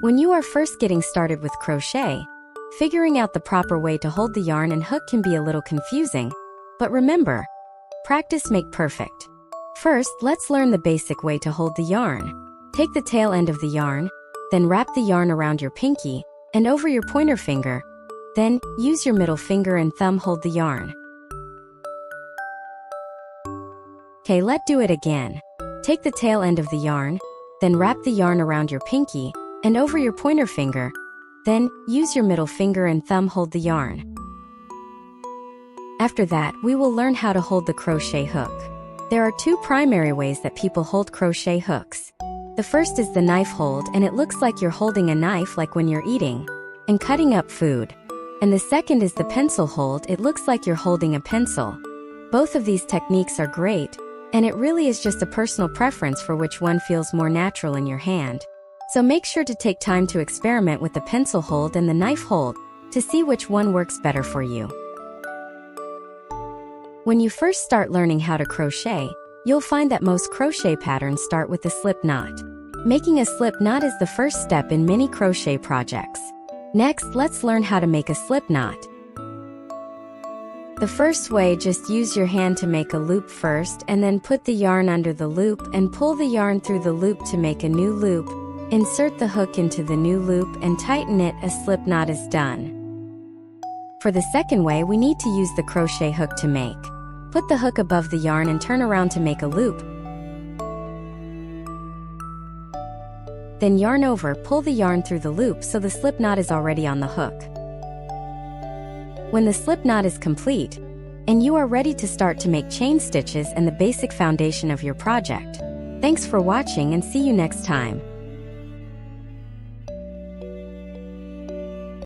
When you are first getting started with crochet, figuring out the proper way to hold the yarn and hook can be a little confusing, but remember, practice makes perfect. First, let's learn the basic way to hold the yarn. Take the tail end of the yarn, then wrap the yarn around your pinky and over your pointer finger. Then, use your middle finger and thumb hold the yarn. Okay, let's do it again. Take the tail end of the yarn, then wrap the yarn around your pinky and over your pointer finger. Then, use your middle finger and thumb hold the yarn. After that, we will learn how to hold the crochet hook. There are two primary ways that people hold crochet hooks. The first is the knife hold, and it looks like you're holding a knife like when you're eating and cutting up food. And the second is the pencil hold, it looks like you're holding a pencil. Both of these techniques are great, and it really is just a personal preference for which one feels more natural in your hand. So make sure to take time to experiment with the pencil hold and the knife hold to see which one works better for you. When you first start learning how to crochet, you'll find that most crochet patterns start with a slip knot. Making a slip knot is the first step in many crochet projects. Next, let's learn how to make a slip knot. The first way, just use your hand to make a loop first and then put the yarn under the loop and pull the yarn through the loop to make a new loop. Insert the hook into the new loop and tighten it. A slip knot is done. For the second way, we need to use the crochet hook to make. Put the hook above the yarn and turn around to make a loop. Then yarn over, pull the yarn through the loop so the slip knot is already on the hook. When the slip knot is complete, and you are ready to start to make chain stitches and the basic foundation of your project. Thanks for watching and see you next time.